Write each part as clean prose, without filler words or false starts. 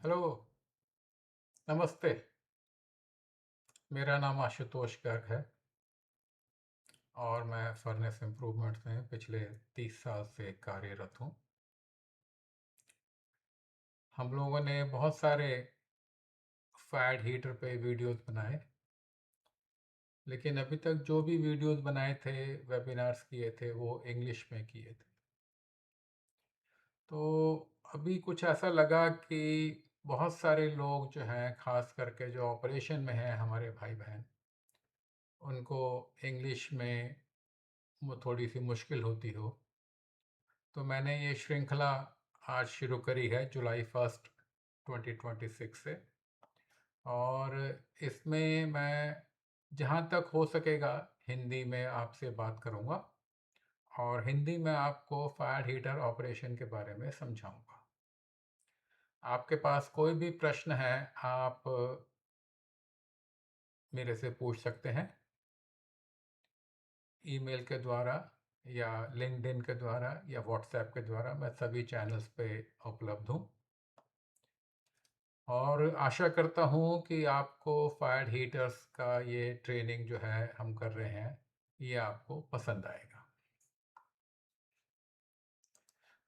Hello, नमस्ते। मेरा नाम आशुतोष गर्ग है और मैं फर्नेस इम्प्रूवमेंट्स में पिछले 30 साल से कार्यरत हूँ। हम लोगों ने बहुत सारे फ़ैड हीटर पे वीडियोस बनाए, लेकिन अभी तक जो भी वीडियोस बनाए थे, वेबिनार्स किए थे, वो इंग्लिश में किए थे। तो अभी कुछ ऐसा लगा कि बहुत सारे लोग जो हैं, ख़ास करके जो ऑपरेशन में हैं हमारे भाई-बहन, उनको इंग्लिश में वो थोड़ी-सी मुश्किल होती हो। तो मैंने ये श्रृंखला आज शुरू करी है जुलाई 1 2026 से। और इसमें मैं जहाँ तक हो सकेगा हिंदी में आपसे बात करूँगा और हिंदी में आपको फायर हीटर ऑपरेशन के बारे में समझाऊँगा। आपके पास कोई भी प्रश्न है, आप मेरे से पूछ सकते हैं ईमेल के द्वारा या लिंक्डइन के द्वारा या व्हाट्सएप के द्वारा। मैं सभी चैनल्स पे उपलब्ध हूँ और आशा करता हूँ कि आपको फायर हीटर्स का ये ट्रेनिंग जो है हम कर रहे हैं, ये आपको पसंद आएगा।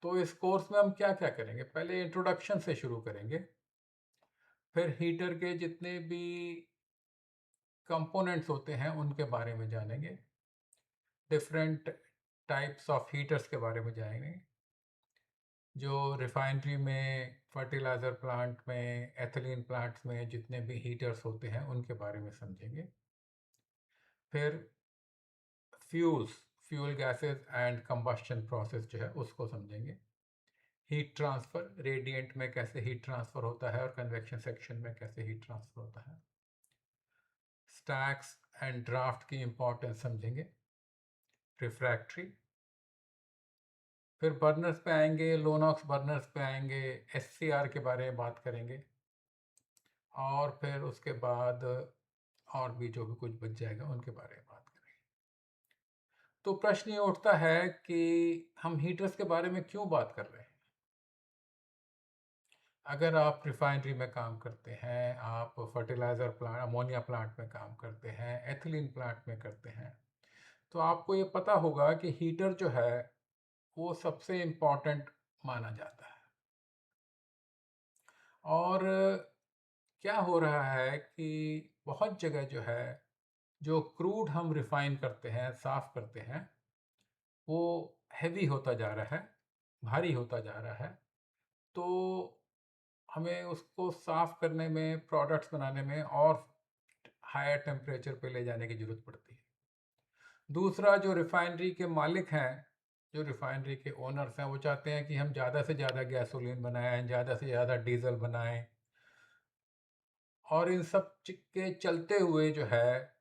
तो इस कोर्स में हम क्या-क्या करेंगे? पहले इंट्रोडक्शन से शुरू करेंगे, फिर हीटर के जितने भी कंपोनेंट्स होते हैं उनके बारे में जानेंगे, डिफरेंट टाइप्स ऑफ हीटर्स के बारे में जानेंगे, जो रिफाइनरी में, फर्टिलाइज़र प्लांट में, एथिलीन प्लांट्स में जितने भी हीटर्स होते हैं उनके बारे में समझेंगे। फिर fuels, fuel gases and combustion process जो है उसको समझेंगे। हीट ट्रांसफ़र, रेडिएंट में कैसे हीट ट्रांसफ़र होता है और कन्वेक्शन सेक्शन में कैसे हीट ट्रांसफ़र होता है। स्टैक्स एंड ड्राफ्ट की इंपॉर्टेंस समझेंगे। रिफ्रैक्ट्री, फिर बर्नर्स पे आएंगे, लो नॉक्स बर्नर्स पे आएंगे, एससीआर के बारे में बात करेंगे और फिर उसके बाद और भी जो भी कुछ बच जाएगा उनके बारे में बात करेंगे। तो प्रश्न ये उठता है कि हम हीटर्स के बारे में क्यों बात कर रहे हैं? अगर आप रिफाइनरी में काम करते हैं, आप फर्टिलाइज़र प्लांट, अमोनिया प्लांट में काम करते हैं, एथिलीन प्लांट में करते हैं, तो आपको ये पता होगा कि हीटर जो है वो सबसे इम्पोर्टेंट माना जाता है। और क्या हो रहा है कि बहुत जगह जो है, जो क्रूड हम रिफाइन करते हैं, साफ़ करते हैं, वो हैवी होता जा रहा है, भारी होता जा रहा है। तो हमें उसको साफ़ करने में, प्रोडक्ट्स बनाने में और हायर टेम्परेचर पे ले जाने की ज़रूरत पड़ती है। दूसरा, जो रिफाइनरी के मालिक हैं, जो रिफाइनरी के ओनर्स हैं, वो चाहते हैं कि हम ज़्यादा से ज़्यादा गैसोलीन बनाएँ, ज़्यादा से ज़्यादा डीज़ल बनाएँ और इन सब के चलते हुए जो है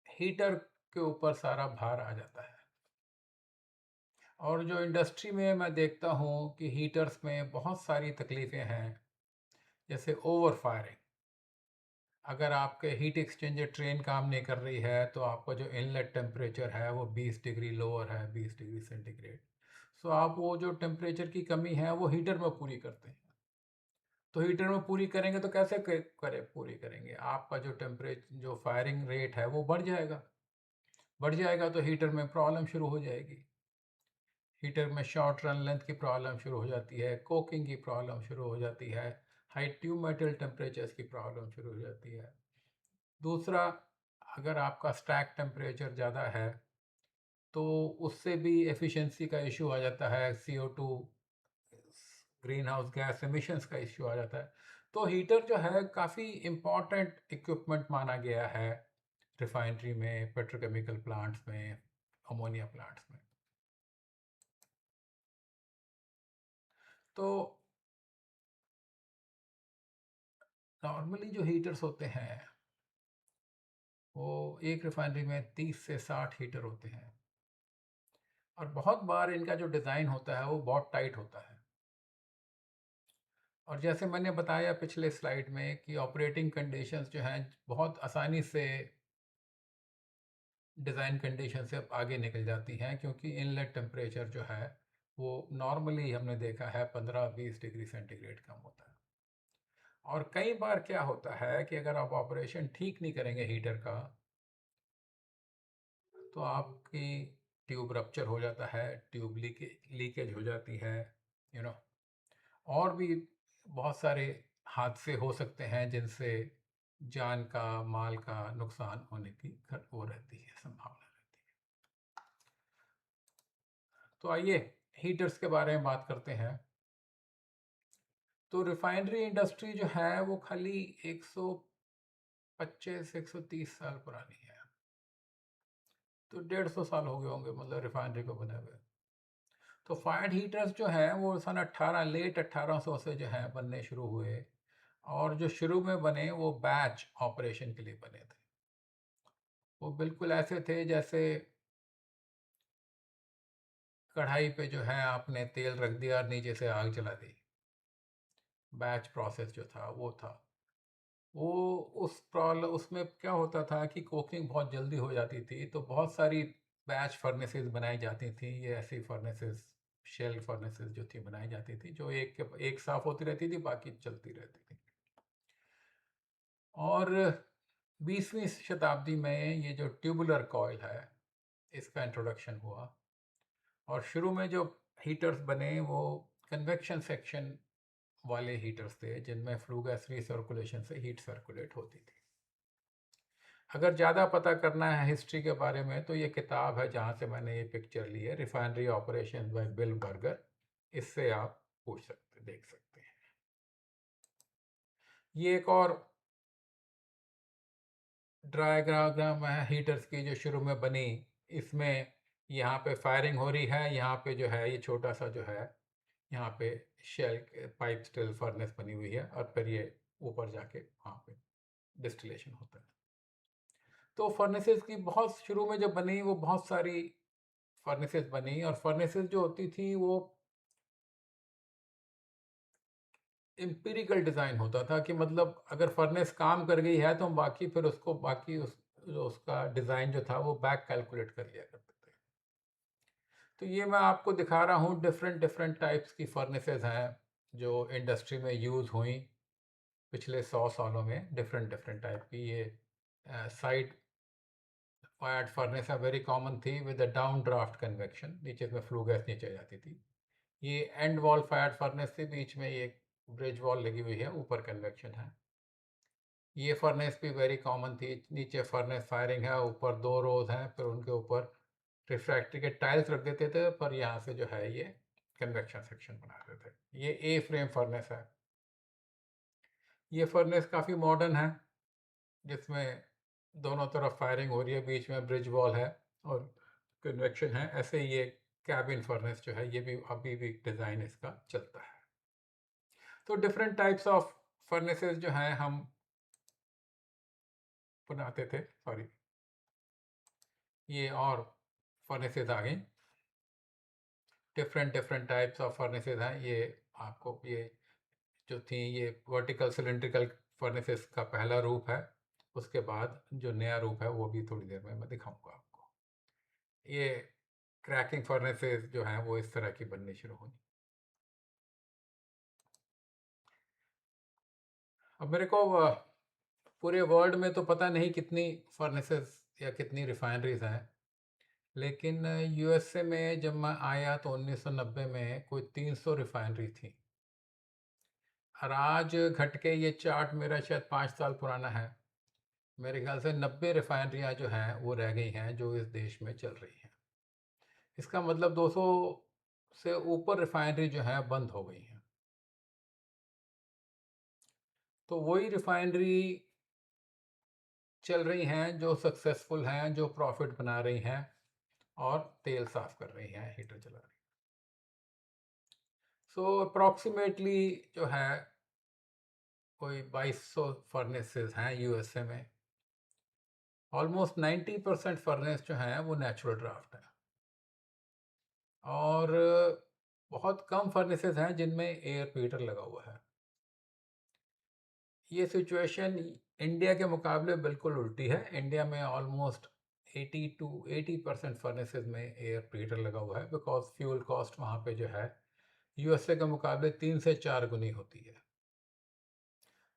हीटर के ऊपर सारा भार आ जाता है। और जो इंडस्ट्री में मैं देखता हूँ कि हीटर्स में बहुत सारी तकलीफ़ें हैं, जैसे ओवर फायरिंग। अगर आपके हीट एक्सचेंजर ट्रेन काम नहीं कर रही है तो आपका जो इनलेट टेम्परेचर है वो 20 डिग्री लोअर है, 20 डिग्री सेंटीग्रेड। सो आप वो जो टेम्परेचर की कमी है वो हीटर में पूरी करते हैं। तो हीटर में पूरी करेंगे तो कैसे करें, पूरी करेंगे? आपका जो टेम्परेचर, जो फायरिंग रेट है वो बढ़ जाएगा। बढ़ जाएगा तो हीटर में प्रॉब्लम शुरू हो जाएगी। हीटर में शॉर्ट रन लेंथ की प्रॉब्लम शुरू हो जाती है, कोकिंग की प्रॉब्लम शुरू हो जाती है, हाई ट्यूब मेटल टेम्परेचर्स की प्रॉब्लम शुरू हो जाती है। दूसरा, अगर आपका स्टैक टेम्परेचर ज़्यादा है तो उससे भी एफिशिएंसी का इशू आ जाता है, CO2 green house gas emissions का इशू आ जाता है। तो हीटर जो है काफ़ी इम्पॉर्टेंट इक्विपमेंट माना गया है रिफाइनरी में, पेट्रोकेमिकल प्लांट्स में, अमोनिया प्लांट्स में। तो नॉर्मली जो हीटर्स होते हैं वो एक रिफाइनरी में 30 से 60 हीटर होते हैं और बहुत बार इनका जो डिज़ाइन होता है वो बहुत टाइट होता है। और जैसे मैंने बताया पिछले स्लाइड में कि ऑपरेटिंग कंडीशंस जो हैं बहुत आसानी से डिज़ाइन कंडीशन से आगे निकल जाती हैं, क्योंकि इनलेट टेम्परेचर जो है वो नॉर्मली हमने देखा है 15-20 डिग्री सेंटीग्रेड कम होता है। और कई बार क्या होता है कि अगर आप ऑपरेशन ठीक नहीं करेंगे हीटर का, तो आपकी ट्यूब रप्चर हो जाता है, ट्यूब लीकेज हो जाती है, यू नो और भी बहुत सारे हादसे हो सकते हैं जिनसे जान का, माल का नुकसान होने की वो रहती है, संभावना रहती है। तो आइए हीटर्स के बारे में बात करते हैं। तो रिफाइनरी इंडस्ट्री जो है वो खाली 125 130 साल पुरानी है। तो 150 साल हो गए होंगे मतलब रिफाइनरी को बने हुए। तो फायर्ड हीटर्स जो हैं वो सन 1800 से जो है बनने शुरू हुए, और जो शुरू में बने वो बैच ऑपरेशन के लिए बने थे। वो बिल्कुल ऐसे थे जैसे कढ़ाई पे जो है आपने तेल रख दिया और नीचे से आग जला दी। बैच प्रोसेस जो था वो था। वो उस प्रॉब्लम उसमें क्या होता था कि कुकिंग बहुत जल्दी हो जाती थी, तो बहुत सारी बैच फर्नेसेस बनाई जाती थी। ये ऐसी फर्नेसेस, शेल फर्नेसेस जो थी बनाई जाती थी, जो एक साफ होती रहती थी, बाकी चलती रहती थी। और 20वीं शताब्दी में ये जो ट्यूबुलर कॉइल है, इसका इंट्रोडक्शन हुआ। और शुरू में जो हीटर्स बने वो कन्वेक्शन सेक्शन वाले हीटर्स थे, जिनमें फ्लू गैस रिसर्कुलेशन से हीट सर्कुलेट होती थी। अगर ज़्यादा पता करना है हिस्ट्री के बारे में, तो ये किताब है जहाँ से मैंने ये पिक्चर ली है, refinery operation bye bill burger. इससे आप पूछ सकते, देख सकते हैं। ये एक और डायग्राम है हीटर्स की जो शुरू में बनी। इसमें यहाँ पे फायरिंग हो रही है, यहाँ पे जो है ये छोटा सा जो है, यहाँ पे शेल पाइप स्टिल फर्नेस बनी हुई है, और फिर ये ऊपर जाके वहाँ पे डिस्टिलेशन होता है। तो फर्नेसेस की बहुत शुरू में जब बनी, वो बहुत सारी फर्नेसेस बनी, और फर्नेसेस जो होती थी वो एम्पिरिकल डिज़ाइन होता था कि मतलब अगर फर्नेस काम कर गई है तो हम बाकी फिर उसको बाकी उस जो उसका डिज़ाइन जो था वो बैक कैलकुलेट कर लिया करते थे। तो ये मैं आपको दिखा रहा हूँ, डिफरेंट डिफरेंट टाइप्स की फर्नेसेस हैं जो इंडस्ट्री में यूज़ हुई पिछले 100 सालों में। डिफरेंट डिफरेंट टाइप की ये side fired furnace very common थी with a down draft convection, नीचे में फ्लू गैस नीचे जाती थी। ये एंड वॉल फायर्ड फर्नेस थी, बीच में ये ब्रिज वॉल लगी हुई है, ऊपर कन्वेक्शन है। ये फर्नेस भी वेरी कॉमन थी, नीचे फर्नेस फायरिंग है, ऊपर 2 रोज हैं, फिर उनके ऊपर रिफ्रैक्टरी के टाइल्स रख देते थे, पर यहाँ से जो है ये कन्वेक्शन सेक्शन बनाते थे। ये ए फ्रेम फर्नेस है। ये फर्नेस काफ़ी मॉडर्न है, जिसमें दोनों तरफ फायरिंग हो रही है, बीच में ब्रिज वॉल है और कन्वेक्शन है। ऐसे ही ये कैबिन फर्नेस जो है, ये भी अभी भी डिज़ाइन इसका चलता है। तो डिफरेंट टाइप्स ऑफ फर्नेसेस जो हैं हम बनाते थे। सॉरी, ये और फर्नेसेस आ गई। Different different types of furnaces हैं। ये आपको ये जो थी, ये वर्टिकल सिलेंड्रिकल फर्नेसेस का पहला रूप है। उसके बाद जो नया रूप है वो भी थोड़ी देर में मैं दिखाऊंगा आपको। ये क्रैकिंग फर्नेसेस जो हैं वो इस तरह की बननी शुरू हुई। अब मेरे को पूरे वर्ल्ड में तो पता नहीं कितनी फर्नेसेस या कितनी रिफाइनरीज हैं, लेकिन यूएसए में जब मैं आया तो 1990 में कोई 300 रिफाइनरी थी। और आज घट के ये चार्ट मेरा शायद 5 साल पुराना है। मेरे ख्याल से 90 रिफाइनरियाँ जो हैं वो रह गई हैं जो इस देश में चल रही हैं। इसका मतलब 200 से ऊपर रिफाइनरी जो हैं बंद हो गई हैं। तो वही रिफाइनरी चल रही हैं जो सक्सेसफुल हैं, जो प्रॉफिट बना रही हैं और तेल साफ कर रही हैं, हीटर चला रही हैं। सो अप्रॉक्सीमेटली जो है कोई 2200 फर्नेसेस हैं यूएसए में। ऑलमोस्ट 90% फर्नेस जो हैं वो नेचुरल ड्राफ्ट है, और बहुत कम फर्नेसेस हैं जिनमें एयर हीटर लगा हुआ है। ये सिचुएशन इंडिया के मुकाबले बिल्कुल उल्टी है। इंडिया में ऑलमोस्ट 80% फर्नेसेस में एयर हीटर लगा हुआ है, बिकॉज फ्यूल कॉस्ट वहाँ पे जो है यूएसए के मुकाबले 3 से 4 गुनी होती है।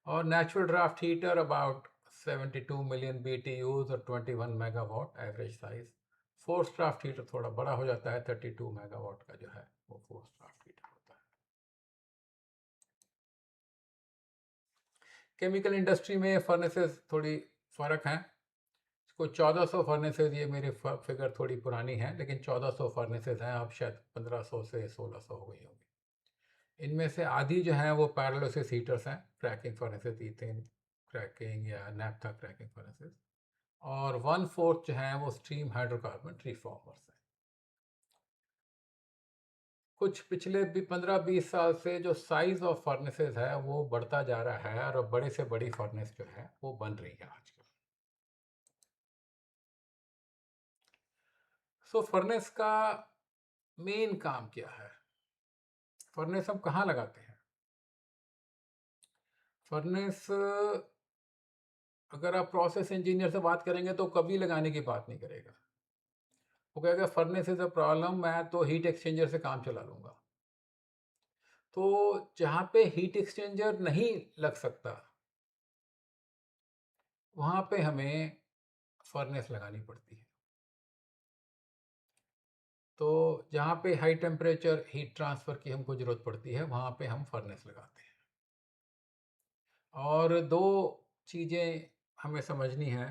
और natural draft heater about 72 million BTUs और 21 megawatt average size. Force draft heater थोड़ा बड़ा हो जाता है, 32 मेगावाट का जो है वो फोर्स ड्राफ्ट हीटर होता है। केमिकल इंडस्ट्री में फर्नेसेस थोड़ी फ़र्क हैं। कोई 1400 फर्नेसेस, ये मेरी फिगर थोड़ी पुरानी है, लेकिन 1400 फर्नेसेस हैं, अब शायद 1500 से 1600 हो गई होंगी। इनमें से आधी जो है वो पैरालिसिस हीटर्स हैं, क्रैकिंग फर्नेसेस, ईथेन क्रैकिंग या नैप्था क्रैकिंग फर्नेसेस, और 1/4 जो है वो स्टीम हाइड्रोकार्बन रिफॉर्मर्स हैं। कुछ पिछले भी 15-20 साल से जो साइज ऑफ फर्नेसेस है वो बढ़ता जा रहा है, और बड़े से बड़ी फर्नेस जो है वो बन रही है आजकल। सो फर्नेस का मेन काम क्या है? फर्नेस हम कहाँ लगाते हैं? फर्नेस अगर आप प्रोसेस इंजीनियर से बात करेंगे तो कभी लगाने की बात नहीं करेगा। वो कहेगा फर्नेस इज अ प्रॉब्लम, मैं तो हीट एक्सचेंजर से काम चला लूंगा। तो जहाँ पे हीट एक्सचेंजर नहीं लग सकता वहाँ पे हमें फर्नेस लगानी पड़ती है। तो जहाँ पे हाई टेम्परेचर हीट ट्रांसफ़र की हमको ज़रूरत पड़ती है वहाँ पे हम फर्नेस लगाते हैं। और दो चीज़ें हमें समझनी हैं।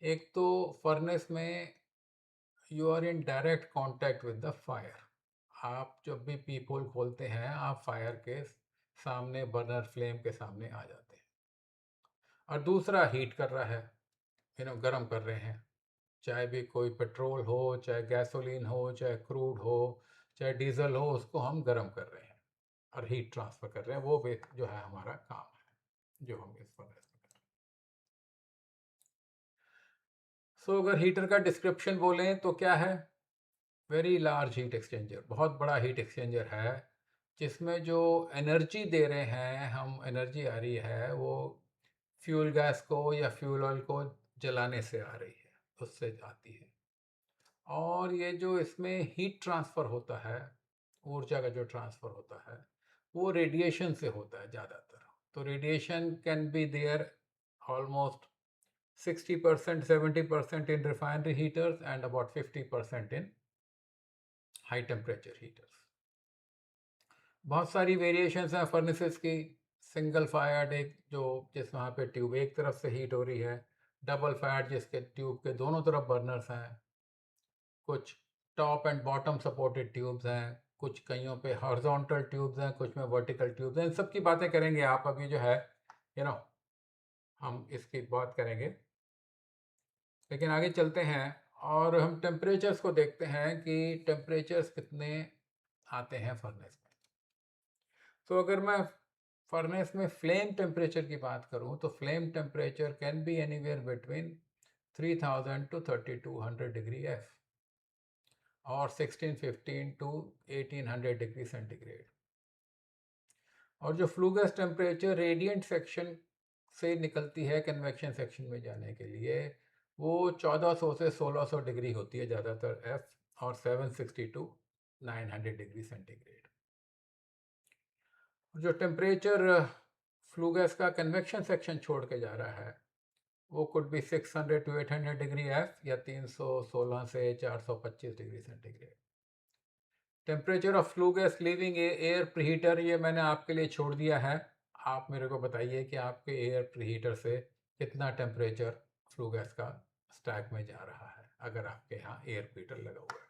एक तो फर्नेस में you are in direct contact with the fire. आप जब भी पीप होल खोलते हैं आप फायर के सामने, बर्नर फ्लेम के सामने आ जाते हैं। और दूसरा हीट कर रहा है, गर्म कर रहे हैं। चाहे भी कोई पेट्रोल हो, चाहे गैसोलीन हो, चाहे क्रूड हो, चाहे डीजल हो, उसको हम गर्म कर रहे हैं और हीट ट्रांसफ़र कर रहे हैं। वो भी जो है हमारा काम है जो हम इस फर्नेस में कर रहे हैं। सो अगर हीटर का डिस्क्रिप्शन बोलें तो क्या है? वेरी लार्ज हीट एक्सचेंजर, बहुत बड़ा हीट एक्सचेंजर है, जिसमें जो एनर्जी दे रहे हैं हम, एनर्जी आ रही है वो फ्यूल गैस को या फ्यूल ऑयल को जलाने से आ रही है, उससे आती है। और ये जो इसमें हीट ट्रांसफ़र होता है, ऊर्जा का जो ट्रांसफ़र होता है वो रेडिएशन से होता है ज़्यादातर। तो radiation can be there almost 60% 70% in refinery heaters and about 50% in high temperature heaters. बहुत सारी वेरिएशंस हैं फर्नेसेस की। सिंगल फायर्ड, एक जो जिस वहाँ पे ट्यूब एक तरफ से हीट हो रही है। डबल फायर्ड जिसके ट्यूब के दोनों तरफ बर्नर्स हैं। कुछ top and bottom supported tubes हैं, कुछ कईयों पे हॉरिजॉन्टल ट्यूब्स हैं, कुछ में वर्टिकल ट्यूब्स हैं। इन सब की बातें करेंगे आप अभी जो है, यू नो हम इसकी बात करेंगे। लेकिन आगे चलते हैं और हम टेम्परेचर्स को देखते हैं कि टेम्परेचर्स कितने आते हैं फर्नेस में। तो अगर मैं फर्नेस में फ्लेम टेम्परेचर की बात करूं तो flame temperature can be anywhere between 3000 to 3200 degree F और 1615 टू 1800 डिग्री सेंटीग्रेड। और जो flue gas temperature radiant section से निकलती है कन्वेक्शन सेक्शन में जाने के लिए, वो 1400 से 1600 डिग्री होती है ज़्यादातर एफ, और 760 टू 900 डिग्री सेंटीग्रेड। जो टेम्परेचर फ्लू गैस का कन्वेक्शन सेक्शन छोड़ के जा रहा है वो could be 600 to 800 degree F या 316 से 425 degree centigrade. Temperature of flue gas leaving air preheater ये मैंने आपके लिए छोड़ दिया है। आप मेरे को बताइए कि आपके एयर प्रीहीटर से कितना टेम्परेचर फ्लू गैस का स्टैक में जा रहा है, अगर आपके यहाँ एयर प्रीहीटर लगा हुआ है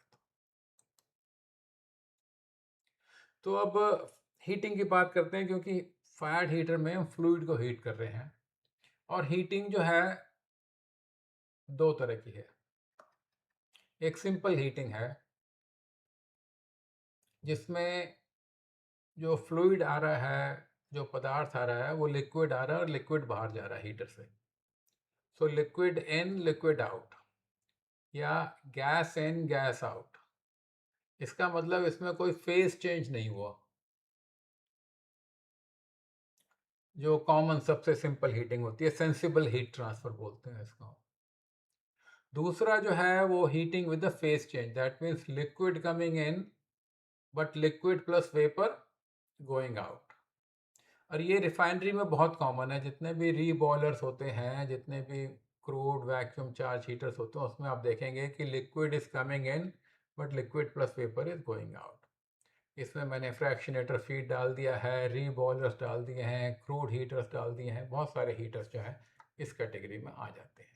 तो अब हीटिंग की बात करते हैं, क्योंकि फायर्ड हीटर में हम फ्लूइड को हीट कर रहे हैं। और हीटिंग जो है दो तरह की है। एक सिंपल हीटिंग है जिसमें जो फ्लूइड आ रहा है, जो पदार्थ आ रहा है वो लिक्विड आ रहा है और लिक्विड बाहर जा रहा है हीटर से। So liquid in liquid out या गैस इन गैस आउट। इसका मतलब इसमें कोई फेज चेंज नहीं हुआ, जो कॉमन सबसे सिंपल हीटिंग होती है, सेंसिबल हीट ट्रांसफर बोलते हैं इसको। दूसरा जो है वो heating with the phase change, that means liquid coming in but liquid plus vapour going out. और ये रिफाइनरी में बहुत कॉमन है, जितने भी री बॉयलर्स होते हैं, जितने भी क्रूड वैक्यूम चार्ज हीटर्स होते हैं, उसमें आप देखेंगे कि liquid is coming in but liquid plus vapour is going out. इसमें मैंने फ्रैक्शनेटर फीड डाल दिया है, री बॉयलर्स डाल दिए हैं, क्रूड हीटर्स डाल दिए हैं, बहुत सारे हीटर्स जो हैं इस कैटेगरी में आ जाते हैं।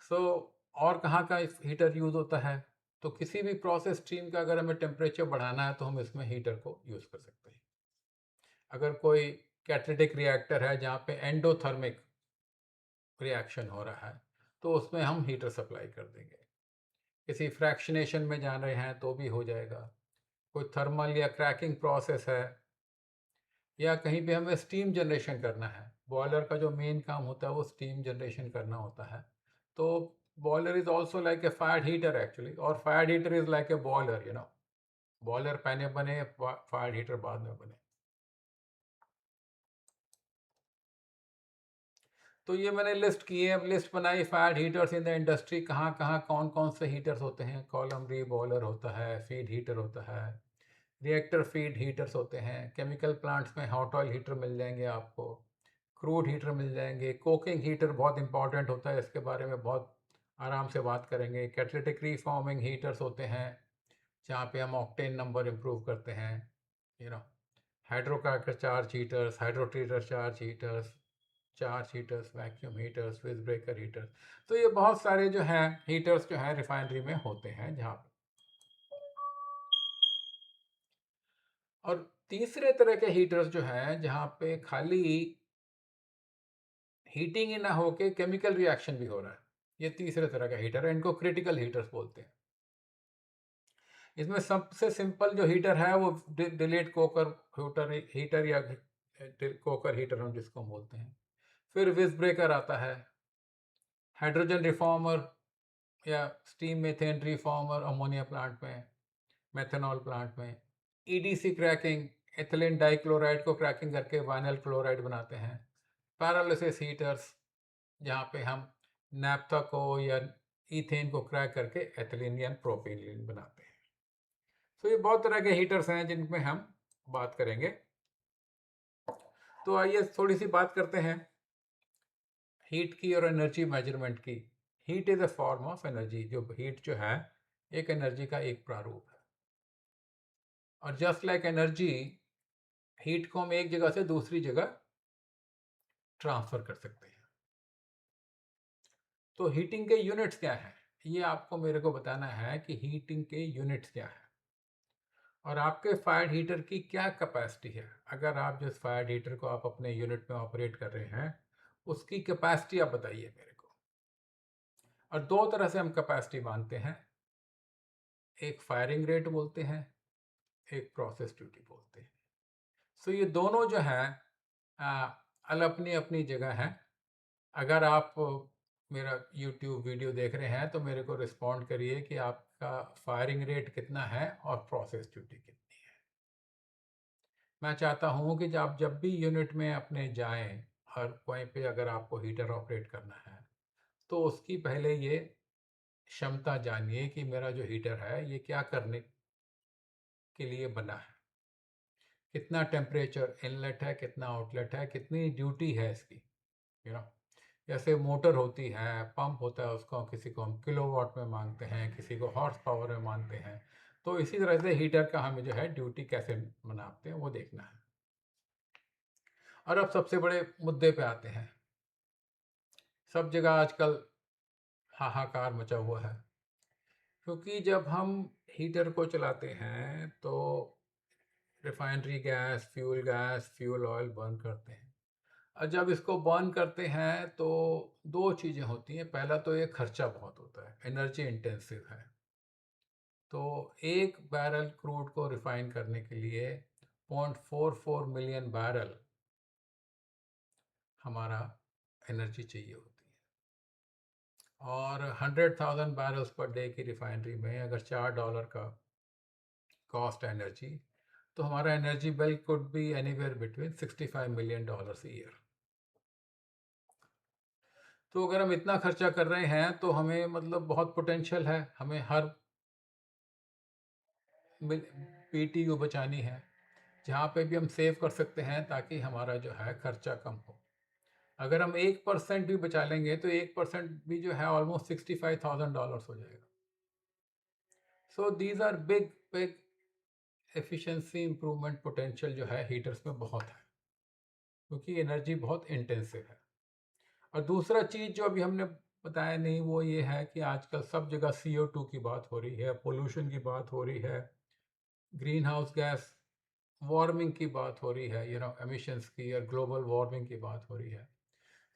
सो और कहाँ का हीटर यूज़ होता है? तो किसी भी प्रोसेस स्ट्रीम का अगर हमें टेम्परेचर बढ़ाना है तो हम इसमें हीटर को यूज़ कर सकते हैं। अगर कोई कैटालिटिक रिएक्टर है जहाँ पे एंडोथर्मिक रिएक्शन हो रहा है तो उसमें हम हीटर सप्लाई कर देंगे। किसी फ्रैक्शनेशन में जा रहे हैं तो भी हो जाएगा। कोई थर्मल या क्रैकिंग प्रोसेस है, या कहीं पे हमें स्टीम जनरेशन करना है, बॉयलर का जो मेन काम होता है वो स्टीम जनरेशन करना होता है, तो boiler is also like a fire heater actually, और fire heater is like a boiler, boiler पहले बने, फायर हीटर बाद में बने। तो ये मैंने लिस्ट किए, अब लिस्ट बनाई fire heaters in the industry, कहाँ कहाँ कौन कौन से हीटर्स होते हैं। कॉलम री बॉयलर होता है, फीड हीटर होता है, रिएक्टर फीड हीटर्स होते हैं, केमिकल प्लांट्स में हॉट ऑयल हीटर मिल जाएंगे आपको, क्रूड हीटर मिल जाएंगे, कोकिंग हीटर बहुत इंपॉर्टेंट होता है, इसके बारे में बहुत आराम से बात करेंगे। कैटालिटिक रीफॉर्मिंग हीटर्स होते हैं जहाँ पे हम ऑक्टेन नंबर इम्प्रूव करते हैं, you know hydrocracker charge heaters, hydrotreater charge heaters, vacuum heaters, visbreaker heaters. तो ये बहुत सारे जो हैं हीटर्स जो हैं रिफाइनरी में होते हैं जहाँ पे। और तीसरे तरह के हीटर्स जो हैं जहाँ पे खाली हीटिंग ही ना होके केमिकल रिएक्शन भी हो रहा है, ये तीसरे तरह का हीटर है, इनको क्रिटिकल हीटर्स बोलते हैं। इसमें सबसे सिंपल जो हीटर है वो डिलीट कोकर हीटर या कोकर हीटर हम जिसको हम बोलते हैं। फिर विज ब्रेकर आता है, हाइड्रोजन रिफॉर्मर या steam methane reformer ammonia plant में, मेथनॉल प्लांट में। ईडीसी क्रैकिंग, एथिलीन डाइक्लोराइड को क्रैकिंग करके वाइनल क्लोराइड बनाते हैं। पैरालिसिस हीटर्स, जहाँ पे हम नैप्था को या ईथेन को क्रैक करके एथिलीन या प्रोपेनलीन बनाते हैं। तो ये बहुत तरह के हीटर्स हैं जिनमें हम बात करेंगे। तो आइए थोड़ी सी बात करते हैं हीट की और एनर्जी मेजरमेंट की। Heat is a form of energy, जो हीट जो है एक एनर्जी का एक प्रारूप है। और जस्ट लाइक एनर्जी, हीट को हम एक जगह से दूसरी जगह ट्रांसफर कर सकते हैं। तो हीटिंग के यूनिट्स क्या हैं, ये आपको मेरे को बताना है कि हीटिंग के यूनिट्स क्या है और आपके फायर हीटर की क्या कैपेसिटी है। अगर आप जिस फायर हीटर को आप अपने यूनिट में ऑपरेट कर रहे हैं उसकी कैपेसिटी आप बताइए मेरे को। और दो तरह से हम कैपेसिटी मानते हैं, एक फायरिंग रेट बोलते हैं, एक प्रोसेस ड्यूटी बोलते हैं। सो ये दोनों जो हैं अलग अपनी अपनी जगह हैं। अगर आप मेरा यूट्यूब वीडियो देख रहे हैं तो मेरे को रिस्पॉन्ड करिए कि आपका फायरिंग रेट कितना है और प्रोसेस ड्यूटी कितनी है। मैं चाहता हूँ कि जब भी यूनिट में अपने जाएं और वहीं पे अगर आपको हीटर ऑपरेट करना है तो उसकी पहले ये क्षमता जानिए कि मेरा जो हीटर है ये क्या करने के लिए बना है, कितना टेम्परेचर इनलेट है, कितना आउटलेट है, कितनी ड्यूटी है इसकी, यू नो जैसे मोटर होती है, पंप होता है, उसको किसी को हम किलोवाट में मांगते हैं, किसी को हॉर्स पावर में मानते हैं। तो इसी तरह से हीटर का हमें जो है ड्यूटी कैसे मनाते हैं वो देखना है। और अब सबसे बड़े मुद्दे पे आते हैं। सब जगह आजकल हाहाकार मचा हुआ है, क्योंकि जब हम हीटर को चलाते हैं तो refinery gas, fuel oil burn करते हैं। और जब इसको बर्न करते हैं तो दो चीज़ें होती हैं। पहला तो ये खर्चा बहुत होता है, एनर्जी इंटेंसिव है। तो एक बैरल क्रूड को रिफाइन करने के लिए 0.44 मिलियन बैरल हमारा एनर्जी चाहिए होती है। और 100,000 बैरल्स पर डे की रिफाइनरी में अगर $4 का कॉस्ट एनर्जी, तो हमारा energy bill could be anywhere between $65 million year. तो अगर हम इतना खर्चा कर रहे हैं तो हमें मतलब बहुत पोटेंशियल है, हमें हर पीटीयू बचानी है। जहाँ पे भी हम सेव कर सकते हैं ताकि हमारा जो है खर्चा कम हो। अगर हम 1% भी बचा लेंगे तो 1% भी जो है ऑलमोस्ट $65,000 हो जाएगा। So these are big big efficiency improvement potential जो है हीटर्स में बहुत है, क्योंकि एनर्जी बहुत इंटेंसिव है। और दूसरा चीज़ जो अभी हमने बताया नहीं वो ये है कि आजकल सब जगह CO2 की बात हो रही है, पोल्यूशन की बात हो रही है, ग्रीन हाउस गैस वार्मिंग की बात हो रही है, एमिशंस की और ग्लोबल वार्मिंग की बात हो रही है।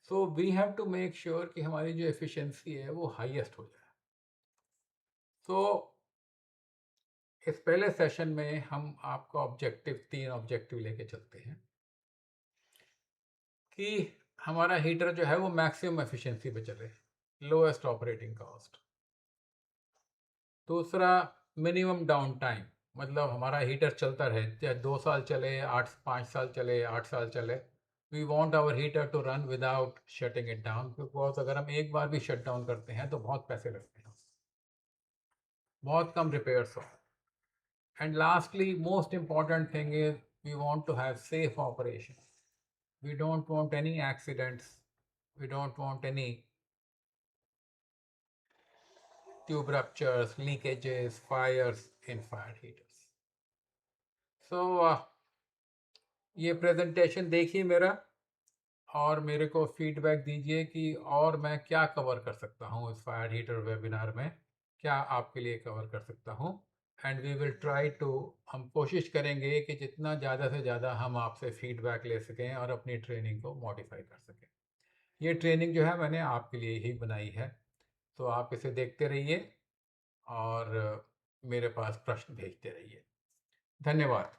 So we have to make sure कि हमारी जो एफिशिएंसी है वो हाईएस्ट हो जाए। तो इस पहले सेशन में हम आपको तीन ऑब्जेक्टिव लेके चलते हैं कि हमारा हीटर जो है वो मैक्सिमम एफिशिएंसी पे चले, लोएस्ट ऑपरेटिंग कॉस्ट। दूसरा, मिनिमम डाउन टाइम, मतलब हमारा हीटर चलता रहे, चाहे 2 साल चले, 5 साल चले, 8 साल चले। We want our heater to run without shutting it down, because अगर हम एक बार भी शट डाउन करते हैं तो बहुत पैसे लगते हैं, बहुत कम रिपेयर्स हो। And lastly, most important thing is we want to have safe operation. We don't want any accidents. We don't want any tube ruptures, leakages, fires in fire heaters. So ये प्रेजेंटेशन देखिए मेरा, और मेरे को feedback दीजिए कि और मैं क्या कवर कर सकता हूँ इस फायर हीटर वेबिनार में, क्या आपके लिए कवर कर सकता हूँ। And we will try to, हम कोशिश करेंगे कि जितना ज़्यादा से ज़्यादा हम आपसे फीडबैक ले सकें और अपनी ट्रेनिंग को मॉडिफाई कर सकें। ये ट्रेनिंग जो है मैंने आपके लिए ही बनाई है, तो आप इसे देखते रहिए और मेरे पास प्रश्न भेजते रहिए। धन्यवाद।